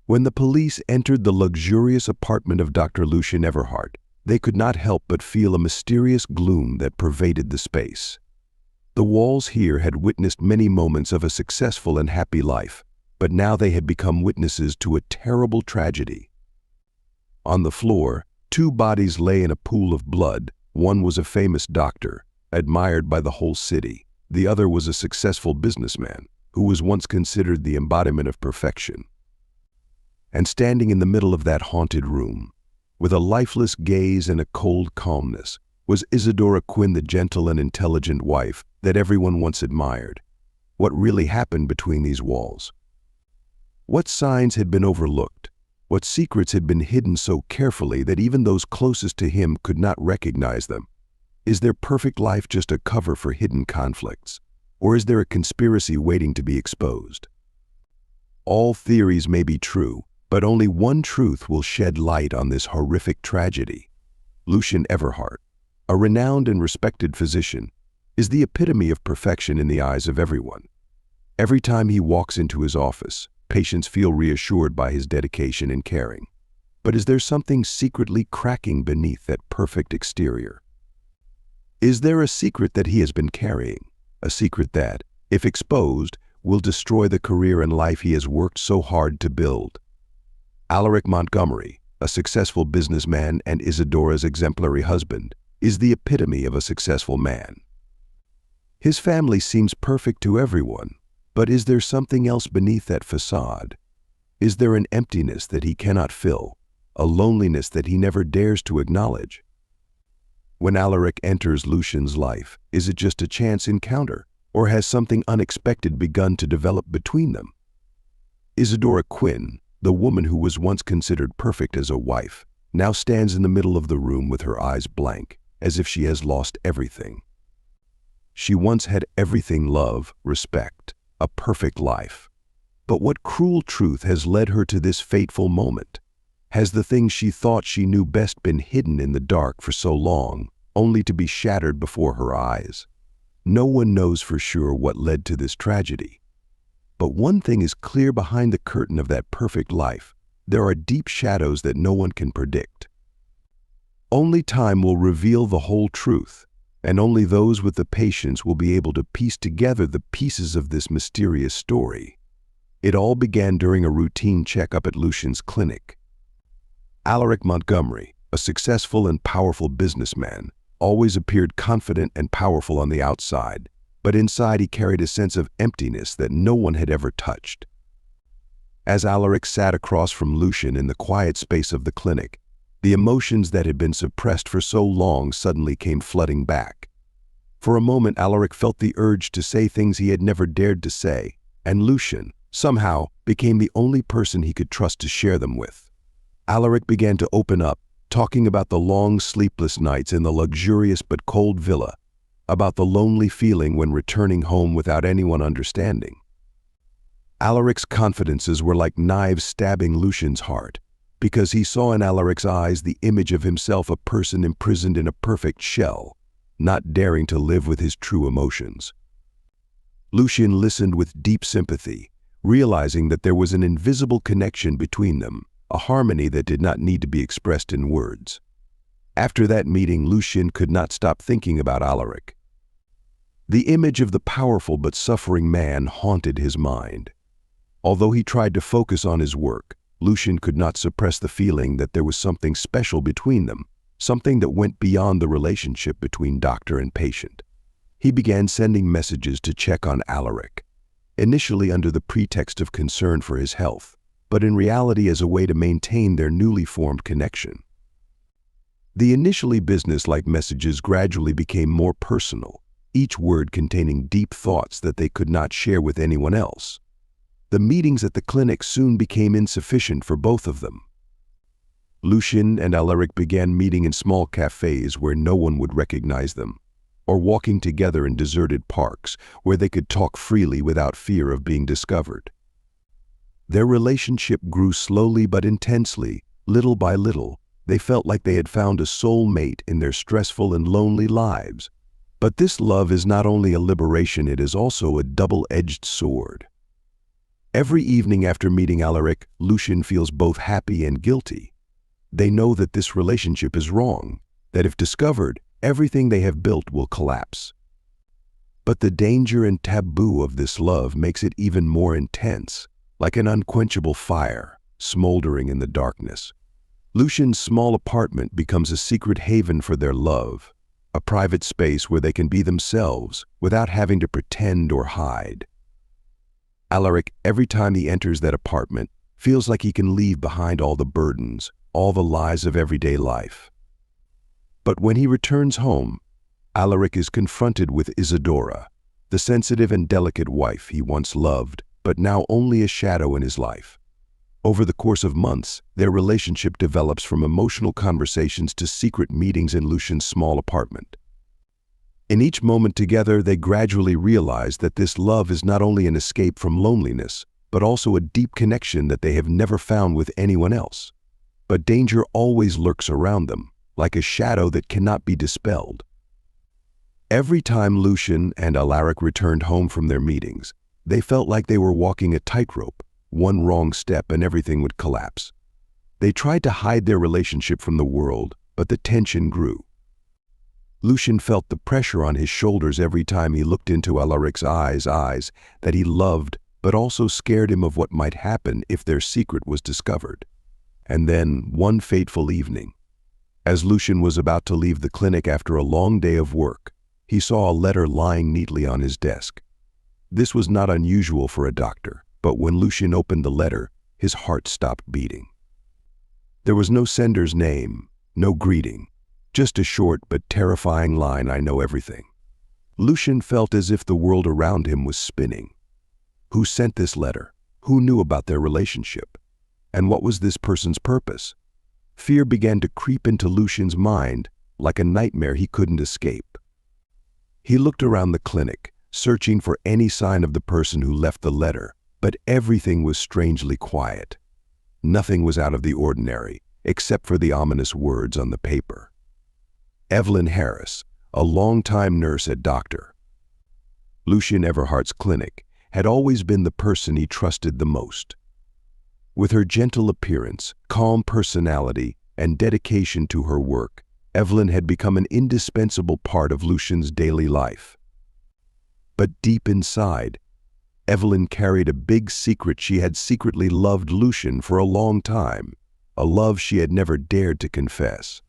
When the police entered the luxurious apartment of Dr. Lucien Everhart, they could not help but feel a mysterious gloom that pervaded the space. The walls here had witnessed many moments of a successful and happy life, but now they had become witnesses to a terrible tragedy. On the floor, two bodies lay in a pool of blood. One was a famous doctor, admired by the whole city. The other was a successful businessman, who was once considered the embodiment of perfection. And standing in the middle of that haunted room, with a lifeless gaze and a cold calmness, was Isadora Quinn, the gentle and intelligent wife that everyone once admired. What really happened between these walls? What signs had been overlooked? What secrets had been hidden so carefully that even those closest to him could not recognize them? Is their perfect life just a cover for hidden conflicts? Or is there a conspiracy waiting to be exposed? All theories may be true, but only one truth will shed light on this horrific tragedy. Lucien Everhart, a renowned and respected physician, is the epitome of perfection in the eyes of everyone. Every time he walks into his office, patients feel reassured by his dedication and caring. But is there something secretly cracking beneath that perfect exterior? Is there a secret that he has been carrying? A secret that, if exposed, will destroy the career and life he has worked so hard to build? Alaric Montgomery, a successful businessman and Isadora's exemplary husband, is the epitome of a successful man. His family seems perfect to everyone, but is there something else beneath that facade? Is there an emptiness that he cannot fill, a loneliness that he never dares to acknowledge? When Alaric enters Lucien's life, is it just a chance encounter, or has something unexpected begun to develop between them? Isadora Quinn, the woman who was once considered perfect as a wife, now stands in the middle of the room with her eyes blank, as if she has lost everything. She once had everything: love, respect, a perfect life. But what cruel truth has led her to this fateful moment? Has the thing she thought she knew best been hidden in the dark for so long, only to be shattered before her eyes? No one knows for sure what led to this tragedy. But one thing is clear: behind the curtain of that perfect life, there are deep shadows that no one can predict. Only time will reveal the whole truth, and only those with the patience will be able to piece together the pieces of this mysterious story. It all began during a routine checkup at Lucien's clinic. Alaric Montgomery, a successful and powerful businessman, always appeared confident and powerful on the outside, but inside he carried a sense of emptiness that no one had ever touched. As Alaric sat across from Lucien in the quiet space of the clinic, the emotions that had been suppressed for so long suddenly came flooding back. For a moment, Alaric felt the urge to say things he had never dared to say, and Lucien, somehow, became the only person he could trust to share them with. Alaric began to open up, talking about the long, sleepless nights in the luxurious but cold villa, about the lonely feeling when returning home without anyone understanding. Alaric's confidences were like knives stabbing Lucien's heart, because he saw in Alaric's eyes the image of himself, a person imprisoned in a perfect shell, not daring to live with his true emotions. Lucien listened with deep sympathy, realizing that there was an invisible connection between them, a harmony that did not need to be expressed in words. After that meeting, Lucien could not stop thinking about Alaric. The image of the powerful but suffering man haunted his mind. Although he tried to focus on his work, Lucien could not suppress the feeling that there was something special between them, something that went beyond the relationship between doctor and patient. He began sending messages to check on Alaric, initially under the pretext of concern for his health, but in reality as a way to maintain their newly formed connection. The initially business-like messages gradually became more personal, each word containing deep thoughts that they could not share with anyone else. The meetings at the clinic soon became insufficient for both of them. Lucien and Alaric began meeting in small cafes where no one would recognize them, or walking together in deserted parks where they could talk freely without fear of being discovered. Their relationship grew slowly but intensely. Little by little, they felt like they had found a soul mate in their stressful and lonely lives. But this love is not only a liberation, it is also a double-edged sword. Every evening after meeting Alaric, Lucien feels both happy and guilty. They know that this relationship is wrong, that if discovered, everything they have built will collapse. But the danger and taboo of this love makes it even more intense, like an unquenchable fire, smoldering in the darkness. Lucien's small apartment becomes a secret haven for their love, a private space where they can be themselves without having to pretend or hide. Alaric, every time he enters that apartment, feels like he can leave behind all the burdens, all the lies of everyday life. But when he returns home, Alaric is confronted with Isadora, the sensitive and delicate wife he once loved, but now only a shadow in his life. Over the course of months, their relationship develops from emotional conversations to secret meetings in Lucien's small apartment. In each moment together, they gradually realize that this love is not only an escape from loneliness, but also a deep connection that they have never found with anyone else. But danger always lurks around them, like a shadow that cannot be dispelled. Every time Lucien and Alaric returned home from their meetings, they felt like they were walking a tightrope. One wrong step and everything would collapse. They tried to hide their relationship from the world, but the tension grew. Lucien felt the pressure on his shoulders every time he looked into Alaric's eyes that he loved, but also scared him of what might happen if their secret was discovered. And then, one fateful evening, as Lucien was about to leave the clinic after a long day of work, he saw a letter lying neatly on his desk. This was not unusual for a doctor, but when Lucien opened the letter, his heart stopped beating. There was no sender's name, no greeting, just a short but terrifying line, "I know everything." Lucien felt as if the world around him was spinning. Who sent this letter? Who knew about their relationship? And what was this person's purpose? Fear began to creep into Lucien's mind like a nightmare he couldn't escape. He looked around the clinic, searching for any sign of the person who left the letter, but everything was strangely quiet. Nothing was out of the ordinary, except for the ominous words on the paper. Evelyn Harris, a longtime nurse at Dr. Lucien Everhart's clinic, had always been the person he trusted the most. With her gentle appearance, calm personality, and dedication to her work, Evelyn had become an indispensable part of Lucien's daily life. But deep inside, Evelyn carried a big secret. She had secretly loved Lucien for a long time, a love she had never dared to confess.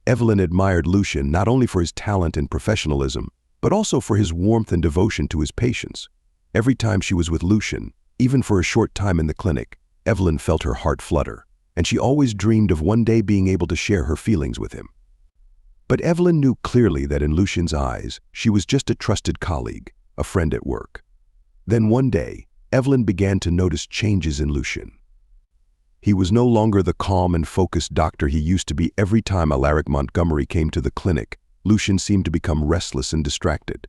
Evelyn admired Lucien not only for his talent and professionalism, but also for his warmth and devotion to his patients. Every time she was with Lucien, even for a short time in the clinic, Evelyn felt her heart flutter, and she always dreamed of one day being able to share her feelings with him. But Evelyn knew clearly that in Lucien's eyes, she was just a trusted colleague, a friend at work. Then one day, Evelyn began to notice changes in Lucien. He was no longer the calm and focused doctor he used to be. Every time Alaric Montgomery came to the clinic, Lucien seemed to become restless and distracted.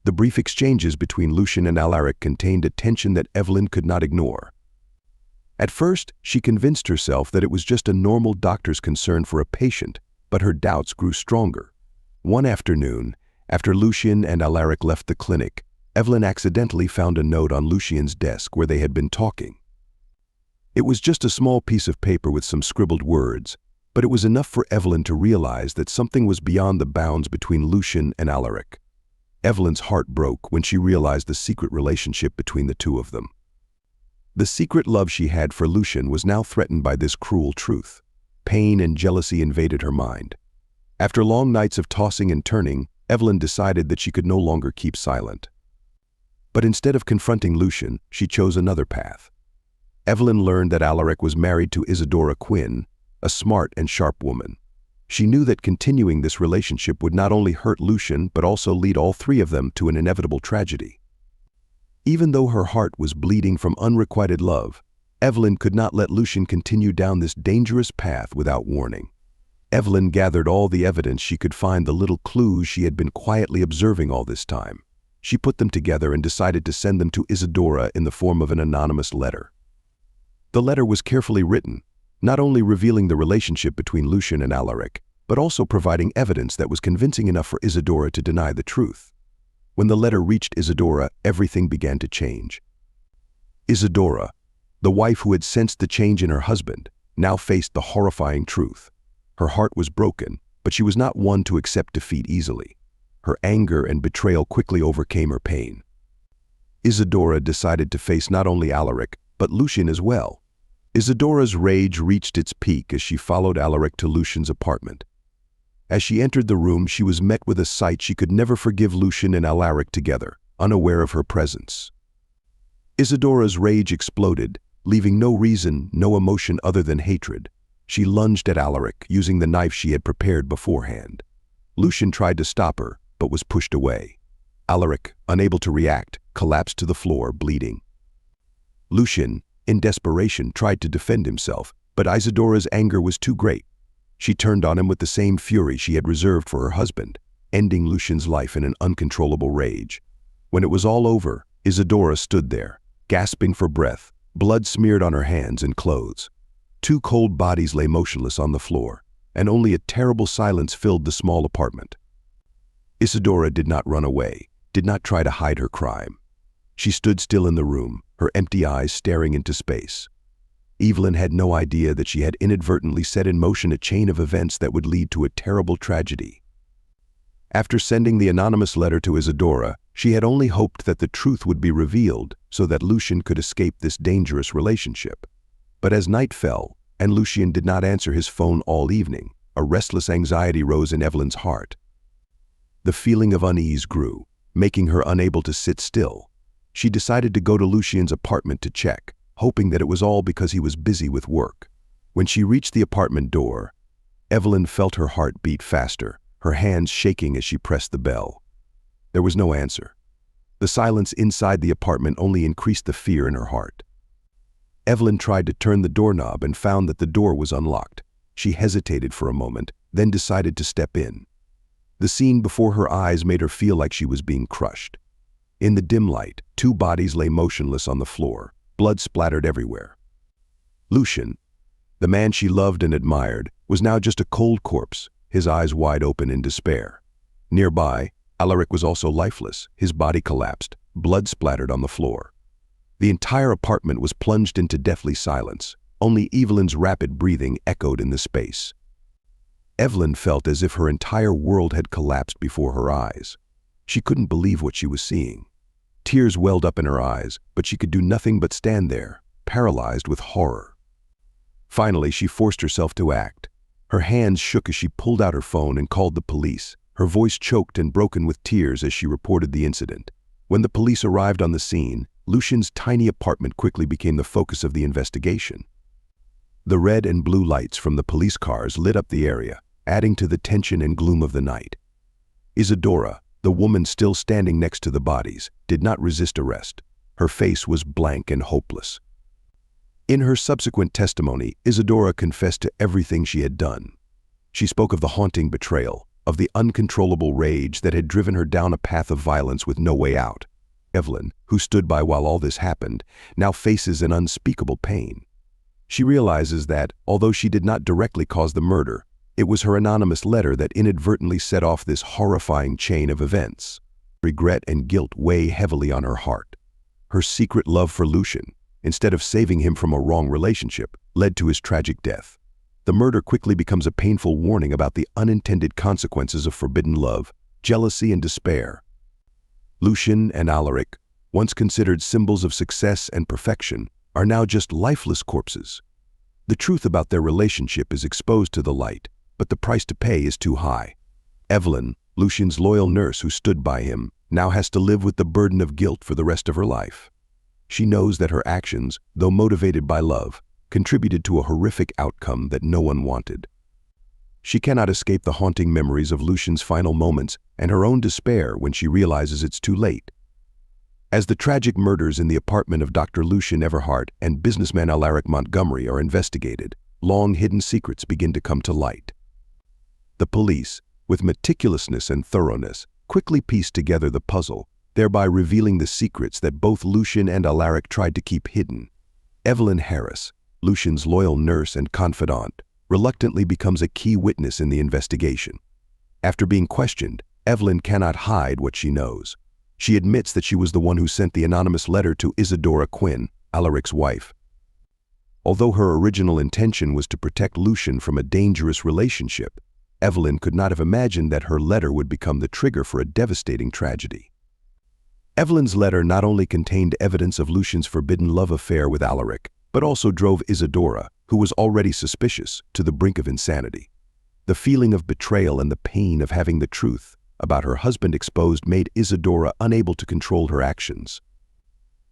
The brief exchanges between Lucien and Alaric contained a tension that Evelyn could not ignore. At first, she convinced herself that it was just a normal doctor's concern for a patient, but her doubts grew stronger. One afternoon, after Lucien and Alaric left the clinic, Evelyn accidentally found a note on Lucien's desk where they had been talking. It was just a small piece of paper with some scribbled words, but it was enough for Evelyn to realize that something was beyond the bounds between Lucien and Alaric. Evelyn's heart broke when she realized the secret relationship between the two of them. The secret love she had for Lucien was now threatened by this cruel truth. Pain and jealousy invaded her mind. After long nights of tossing and turning, Evelyn decided that she could no longer keep silent. But instead of confronting Lucien, she chose another path. Evelyn learned that Alaric was married to Isadora Quinn, a smart and sharp woman. She knew that continuing this relationship would not only hurt Lucien, but also lead all three of them to an inevitable tragedy. Even though her heart was bleeding from unrequited love, Evelyn could not let Lucien continue down this dangerous path without warning. Evelyn gathered all the evidence she could find, the little clues she had been quietly observing all this time. She put them together and decided to send them to Isadora in the form of an anonymous letter. The letter was carefully written, not only revealing the relationship between Lucien and Alaric, but also providing evidence that was convincing enough for Isadora to deny the truth. When the letter reached Isadora, everything began to change. Isadora, the wife who had sensed the change in her husband, now faced the horrifying truth. Her heart was broken, but she was not one to accept defeat easily. Her anger and betrayal quickly overcame her pain. Isadora decided to face not only Alaric, but Lucien as well. Isadora's rage reached its peak as she followed Alaric to Lucien's apartment. As she entered the room, she was met with a sight she could never forgive: Lucien and Alaric together, unaware of her presence. Isadora's rage exploded, leaving no reason, no emotion other than hatred. She lunged at Alaric, using the knife she had prepared beforehand. Lucien tried to stop her, but was pushed away. Alaric, unable to react, collapsed to the floor, bleeding. Lucien, in desperation, tried to defend himself, but Isadora's anger was too great. She turned on him with the same fury she had reserved for her husband, ending Lucien's life in an uncontrollable rage. When it was all over, Isadora stood there, gasping for breath, blood smeared on her hands and clothes. Two cold bodies lay motionless on the floor, and only a terrible silence filled the small apartment. Isadora did not run away, did not try to hide her crime. She stood still in the room, her empty eyes staring into space. Evelyn had no idea that she had inadvertently set in motion a chain of events that would lead to a terrible tragedy. After sending the anonymous letter to Isadora, she had only hoped that the truth would be revealed so that Lucien could escape this dangerous relationship. But as night fell, and Lucien did not answer his phone all evening, a restless anxiety rose in Evelyn's heart. The feeling of unease grew, making her unable to sit still. She decided to go to Lucien's apartment to check, hoping that it was all because he was busy with work. When she reached the apartment door, Evelyn felt her heart beat faster, her hands shaking as she pressed the bell. There was no answer. The silence inside the apartment only increased the fear in her heart. Evelyn tried to turn the doorknob and found that the door was unlocked. She hesitated for a moment, then decided to step in. The scene before her eyes made her feel like she was being crushed. In the dim light, two bodies lay motionless on the floor, blood splattered everywhere. Lucien, the man she loved and admired, was now just a cold corpse, his eyes wide open in despair. Nearby, Alaric was also lifeless, his body collapsed, blood splattered on the floor. The entire apartment was plunged into deathly silence. Only Evelyn's rapid breathing echoed in the space. Evelyn felt as if her entire world had collapsed before her eyes. She couldn't believe what she was seeing. Tears welled up in her eyes, but she could do nothing but stand there, paralyzed with horror. Finally, she forced herself to act. Her hands shook as she pulled out her phone and called the police, her voice choked and broken with tears as she reported the incident. When the police arrived on the scene, Lucien's tiny apartment quickly became the focus of the investigation. The red and blue lights from the police cars lit up the area, adding to the tension and gloom of the night. Isadora, the woman still standing next to the bodies, did not resist arrest. Her face was blank and hopeless. In her subsequent testimony, Isadora confessed to everything she had done. She spoke of the haunting betrayal, of the uncontrollable rage that had driven her down a path of violence with no way out. Evelyn, who stood by while all this happened, now faces an unspeakable pain. She realizes that, although she did not directly cause the murder, it was her anonymous letter that inadvertently set off this horrifying chain of events. Regret and guilt weigh heavily on her heart. Her secret love for Lucien, instead of saving him from a wrong relationship, led to his tragic death. The murder quickly becomes a painful warning about the unintended consequences of forbidden love, jealousy, and despair. Lucien and Alaric, once considered symbols of success and perfection, are now just lifeless corpses. The truth about their relationship is exposed to the light, but the price to pay is too high. Evelyn, Lucien's loyal nurse who stood by him, now has to live with the burden of guilt for the rest of her life. She knows that her actions, though motivated by love, contributed to a horrific outcome that no one wanted. She cannot escape the haunting memories of Lucien's final moments and her own despair when she realizes it's too late. As the tragic murders in the apartment of Dr. Lucien Everhart and businessman Alaric Montgomery are investigated, long-hidden secrets begin to come to light. The police, with meticulousness and thoroughness, quickly pieced together the puzzle, thereby revealing the secrets that both Lucien and Alaric tried to keep hidden. Evelyn Harris, Lucien's loyal nurse and confidant, reluctantly becomes a key witness in the investigation. After being questioned, Evelyn cannot hide what she knows. She admits that she was the one who sent the anonymous letter to Isadora Quinn, Alaric's wife. Although her original intention was to protect Lucian from a dangerous relationship, Evelyn could not have imagined that her letter would become the trigger for a devastating tragedy. Evelyn's letter not only contained evidence of Lucian's forbidden love affair with Alaric, but also drove Isadora, who was already suspicious, to the brink of insanity. The feeling of betrayal and the pain of having the truth about her husband exposed made Isadora unable to control her actions.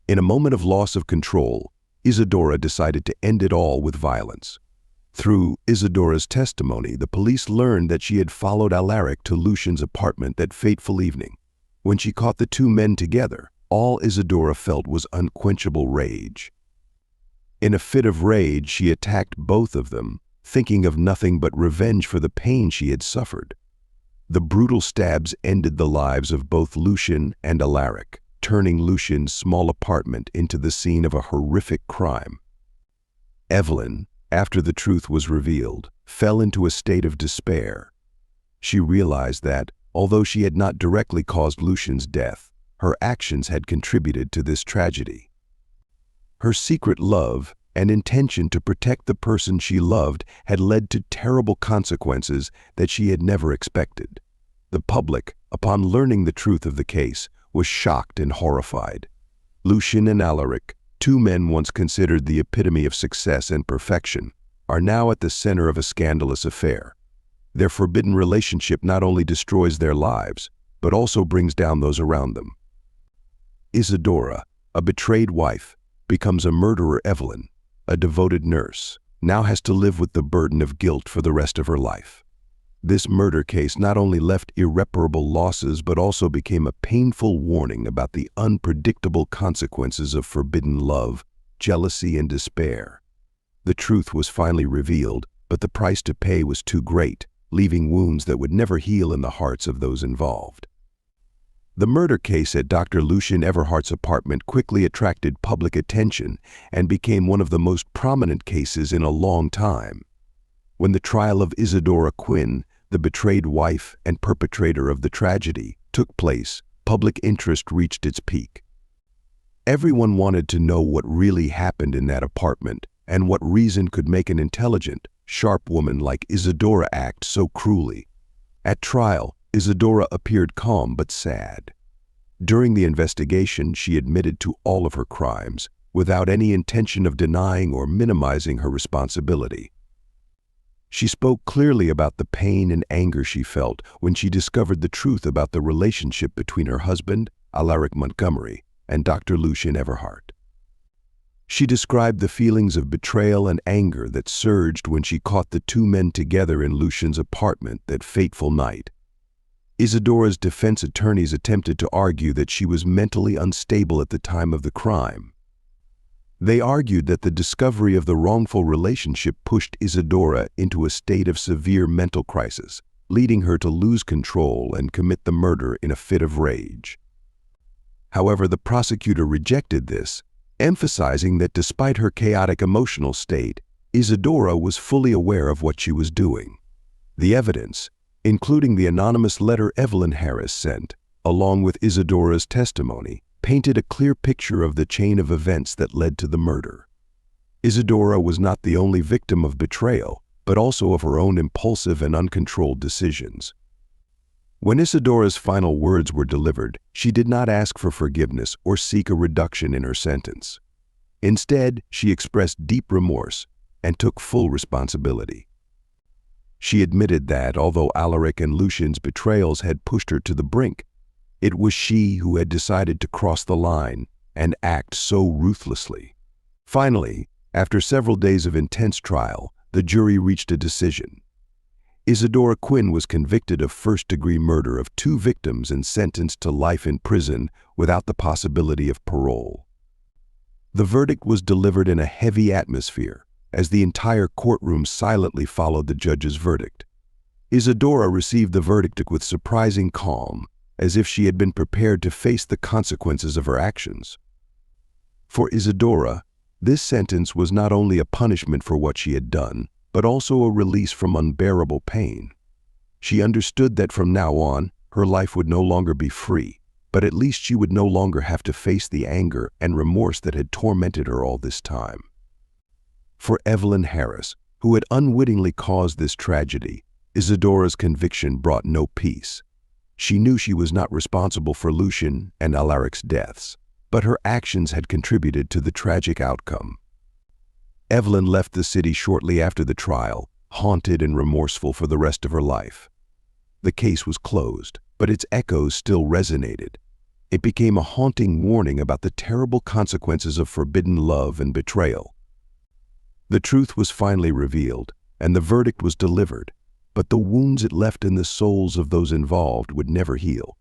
In a moment of loss of control, Isadora decided to end it all with violence. Through Isadora's testimony, the police learned that she had followed Alaric to Lucian's apartment that fateful evening. When she caught the two men together, all Isadora felt was unquenchable rage. In a fit of rage, she attacked both of them, thinking of nothing but revenge for the pain she had suffered. The brutal stabs ended the lives of both Lucian and Alaric, turning Lucian's small apartment into the scene of a horrific crime. Evelyn, after the truth was revealed, fell into a state of despair. She realized that, although she had not directly caused Lucian's death, her actions had contributed to this tragedy. Her secret love and intention to protect the person she loved had led to terrible consequences that she had never expected. The public, upon learning the truth of the case, was shocked and horrified. Lucian and Alaric, two men once considered the epitome of success and perfection, are now at the center of a scandalous affair. Their forbidden relationship not only destroys their lives, but also brings down those around them. Isadora, a betrayed wife, becomes a murderer. Evelyn, a devoted nurse, now has to live with the burden of guilt for the rest of her life. This murder case not only left irreparable losses but also became a painful warning about the unpredictable consequences of forbidden love, jealousy, and despair. The truth was finally revealed, but the price to pay was too great, leaving wounds that would never heal in the hearts of those involved. The murder case at Dr. Lucian Everhart's apartment quickly attracted public attention and became one of the most prominent cases in a long time. When the trial of Isadora Quinn, the betrayed wife and perpetrator of the tragedy, took place, public interest reached its peak. Everyone wanted to know what really happened in that apartment and what reason could make an intelligent, sharp woman like Isadora act so cruelly. At trial, Isadora appeared calm but sad. During the investigation, she admitted to all of her crimes, without any intention of denying or minimizing her responsibility. She spoke clearly about the pain and anger she felt when she discovered the truth about the relationship between her husband, Alaric Montgomery, and Dr. Lucian Everhart. She described the feelings of betrayal and anger that surged when she caught the two men together in Lucian's apartment that fateful night. Isadora's defense attorneys attempted to argue that she was mentally unstable at the time of the crime. They argued that the discovery of the wrongful relationship pushed Isadora into a state of severe mental crisis, leading her to lose control and commit the murder in a fit of rage. However, the prosecutor rejected this, emphasizing that despite her chaotic emotional state, Isadora was fully aware of what she was doing. The evidence, including the anonymous letter Evelyn Harris sent, along with Isadora's testimony, painted a clear picture of the chain of events that led to the murder. Isadora was not the only victim of betrayal, but also of her own impulsive and uncontrolled decisions. When Isadora's final words were delivered, she did not ask for forgiveness or seek a reduction in her sentence. Instead, she expressed deep remorse and took full responsibility. She admitted that, although Alaric and Lucian's betrayals had pushed her to the brink, it was she who had decided to cross the line and act so ruthlessly. Finally, after several days of intense trial, the jury reached a decision. Isadora Quinn was convicted of first-degree murder of two victims and sentenced to life in prison without the possibility of parole. The verdict was delivered in a heavy atmosphere, as the entire courtroom silently followed the judge's verdict. Isadora received the verdict with surprising calm, as if she had been prepared to face the consequences of her actions. For Isadora, this sentence was not only a punishment for what she had done, but also a release from unbearable pain. She understood that from now on, her life would no longer be free, but at least she would no longer have to face the anger and remorse that had tormented her all this time. For Evelyn Harris, who had unwittingly caused this tragedy, Isadora's conviction brought no peace. She knew she was not responsible for Lucian and Alaric's deaths, but her actions had contributed to the tragic outcome. Evelyn left the city shortly after the trial, haunted and remorseful for the rest of her life. The case was closed, but its echoes still resonated. It became a haunting warning about the terrible consequences of forbidden love and betrayal. The truth was finally revealed, and the verdict was delivered, but the wounds it left in the souls of those involved would never heal.